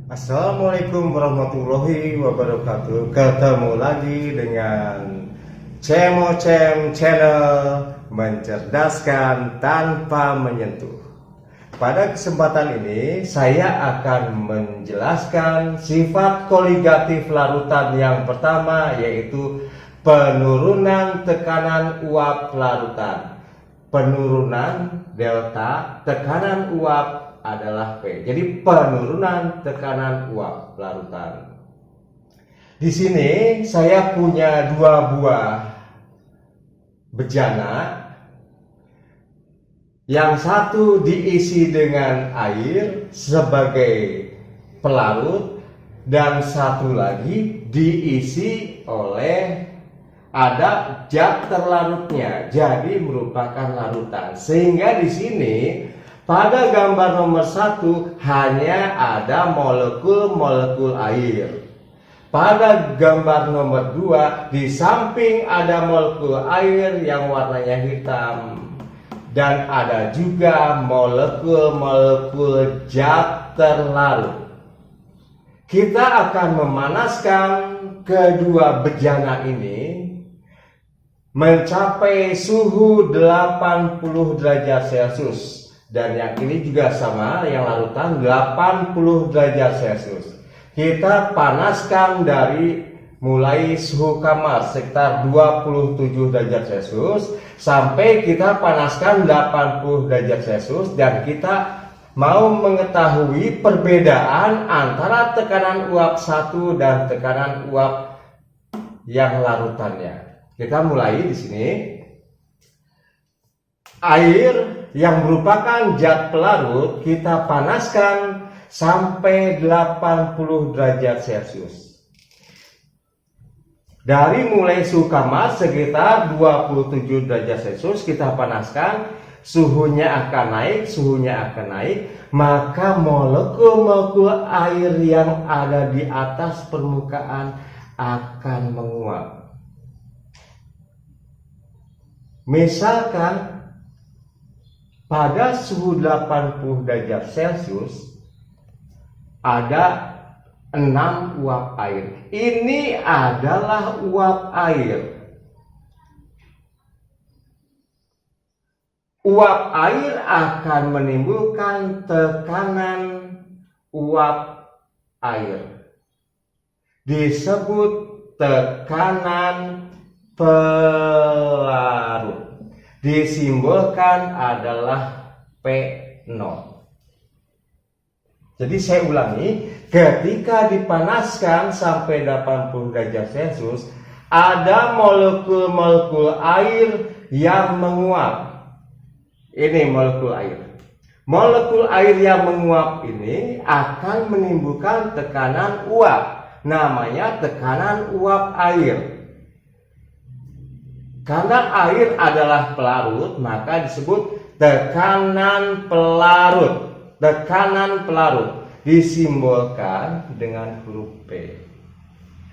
Assalamualaikum warahmatullahi wabarakatuh. Ketemu lagi dengan Cemocem Channel, mencerdaskan tanpa menyentuh. Pada kesempatan ini saya akan menjelaskan sifat koligatif larutan yang pertama, yaitu penurunan tekanan uap larutan. Penurunan delta tekanan uap adalah P. Jadi penurunan tekanan uap larutan. Di sini saya punya dua buah bejana. Yang satu diisi dengan air sebagai pelarut dan satu lagi diisi oleh ada zat terlarutnya. Jadi merupakan larutan. Sehingga di sini pada gambar nomor 1 hanya ada molekul-molekul air. Pada gambar nomor 2 di samping ada molekul air yang warnanya hitam. Dan ada juga molekul-molekul zat terlarut. Kita akan memanaskan kedua bejana ini mencapai suhu 80 derajat Celcius. Dan yang ini juga sama, yang larutan 80 derajat Celcius. Kita panaskan dari mulai suhu kamar sekitar 27 derajat Celcius sampai kita panaskan 80 derajat Celcius, dan kita mau mengetahui perbedaan antara tekanan uap 1 dan tekanan uap yang larutannya. Kita mulai di sini. Air yang merupakan zat pelarut kita panaskan sampai 80 derajat Celcius. Dari mulai suhu kamar sekitar 27 derajat Celcius kita panaskan, suhunya akan naik, maka molekul-molekul air yang ada di atas permukaan akan menguap. Misalkan pada suhu 80 derajat Celcius ada 6 uap air. Ini adalah uap air. Uap air akan menimbulkan tekanan uap air. Disebut tekanan pelarut. Disimbolkan adalah P0. Jadi saya ulangi, ketika dipanaskan sampai 80 derajat Celcius, ada molekul-molekul air yang menguap. Ini molekul air. Molekul air yang menguap ini akan menimbulkan tekanan uap. Namanya tekanan uap air. Karena air adalah pelarut, maka disebut tekanan pelarut. Tekanan pelarut disimbolkan dengan huruf P.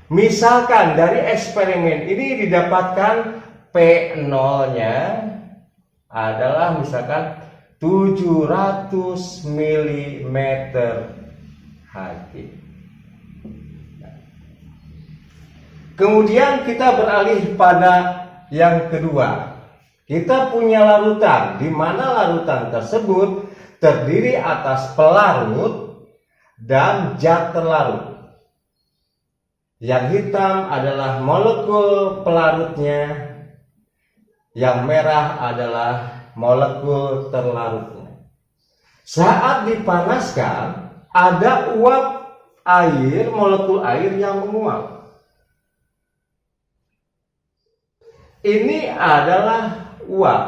Misalkan dari eksperimen ini didapatkan P0-nya adalah misalkan 700 mm Hg. Kemudian kita beralih pada yang kedua. Kita punya larutan, di mana larutan tersebut terdiri atas pelarut dan zat terlarut. Yang hitam adalah molekul pelarutnya, yang merah adalah molekul terlarutnya. Saat dipanaskan, ada uap air, molekul air yang menguap. Ini adalah uap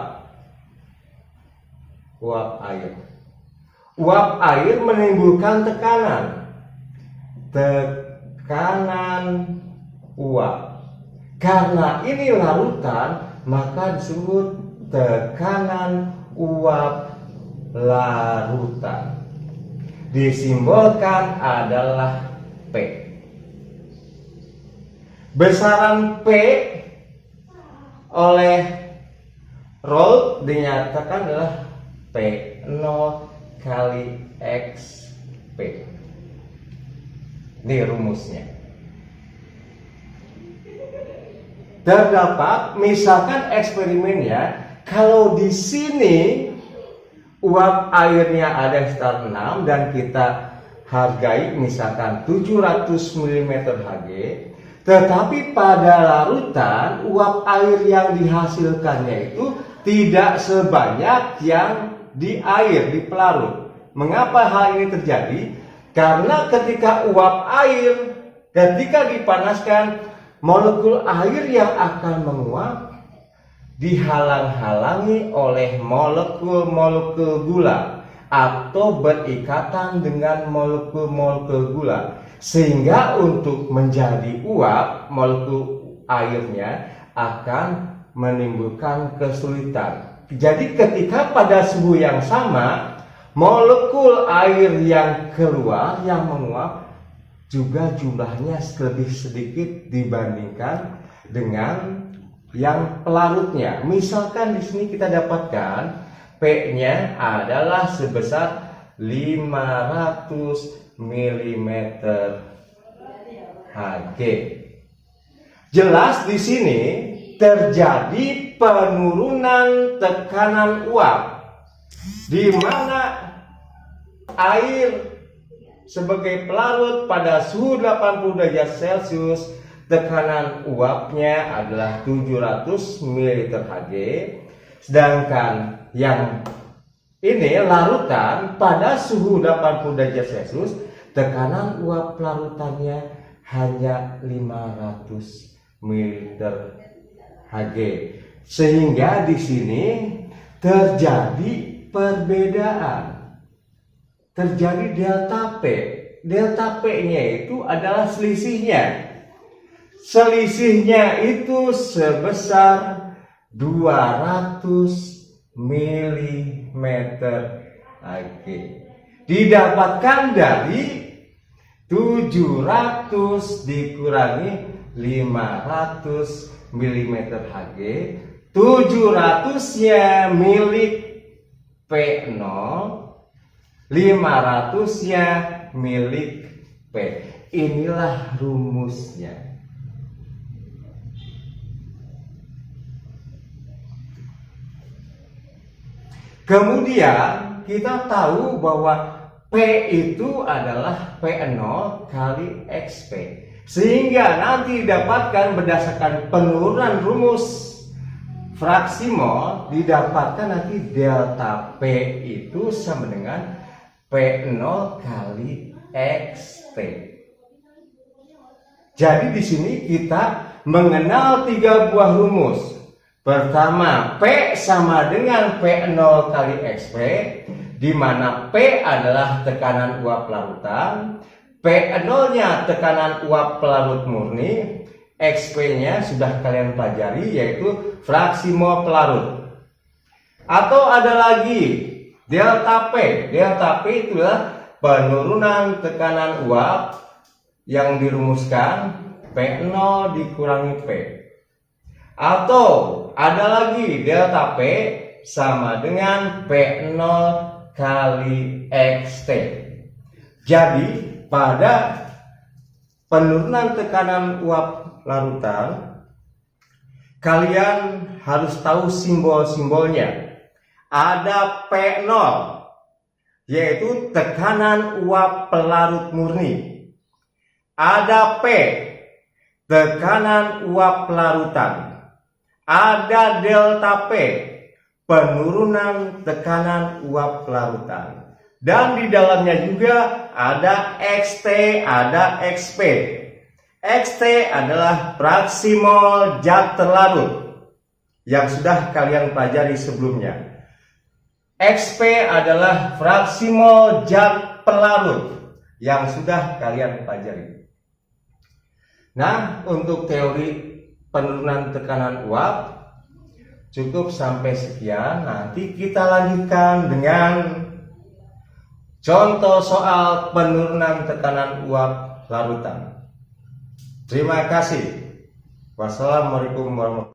air. Uap air menimbulkan tekanan uap. Karena ini larutan, maka disebut tekanan uap larutan. Disimbolkan adalah P. Besaran P oleh Raoult dinyatakan adalah P0 kali XP. Ini rumusnya. Terdapat, misalkan eksperimennya, kalau di sini uap airnya ada sekitar 6 dan kita hargai misalkan 700 mm Hg, tetapi pada larutan uap air yang dihasilkannya itu tidak sebanyak yang di air, di pelarut. Mengapa hal ini terjadi? Karena ketika uap air, ketika dipanaskan, molekul air yang akan menguap dihalang-halangi oleh molekul-molekul gula atau berikatan dengan molekul-molekul gula, sehingga untuk menjadi uap molekul airnya akan menimbulkan kesulitan. Jadi ketika pada suhu yang sama, molekul air yang keluar, yang menguap juga jumlahnya lebih sedikit dibandingkan dengan yang pelarutnya. Misalkan di sini kita dapatkan P-nya adalah sebesar 500 mm Hg. Jelas di sini terjadi penurunan tekanan uap, di mana air sebagai pelarut pada suhu 80 derajat Celcius, tekanan uapnya adalah 700 ml Hg, sedangkan yang ini larutan pada suhu 80 derajat Celcius, tekanan uap larutannya hanya 500 ml Hg. Sehingga di sini terjadi perbedaan, terjadi delta P. Delta P-nya itu adalah selisihnya. Selisihnya itu sebesar 200 mm Hg. Didapatkan dari 700 dikurangi 500 mm Hg. 700-nya milik P0, 500-nya milik P. Inilah rumusnya. Kemudian kita tahu bahwa P itu adalah P0 kali XP. Sehingga nanti didapatkan berdasarkan penurunan rumus fraksi mol, didapatkan nanti delta P itu sama dengan P0 kali XP. Jadi di sini kita mengenal 3 buah rumus. Pertama, P sama dengan P0 kali XP, di mana P adalah tekanan uap larutan, P0-nya tekanan uap pelarut murni, XP-nya sudah kalian pelajari, yaitu fraksi mol pelarut. Atau ada lagi delta P. Delta P itulah penurunan tekanan uap yang dirumuskan P0 dikurangi P. Atau ada lagi delta P sama dengan P0 kali XT. Jadi pada penurunan tekanan uap larutan, kalian harus tahu simbol-simbolnya. Ada P0, yaitu tekanan uap pelarut murni. Ada P, tekanan uap pelarutan. Ada delta P, penurunan tekanan uap pelarutan. Dan di dalamnya juga ada XT, ada XP. XT adalah fraksi mol zat terlarut yang sudah kalian pelajari sebelumnya. XP adalah fraksi mol zat pelarut yang sudah kalian pelajari. Nah, untuk teori penurunan tekanan uap cukup sampai sekian. Nanti kita lanjutkan dengan contoh soal penurunan tekanan uap larutan. Terima kasih. Wassalamualaikum warahmatullahi wabarakatuh.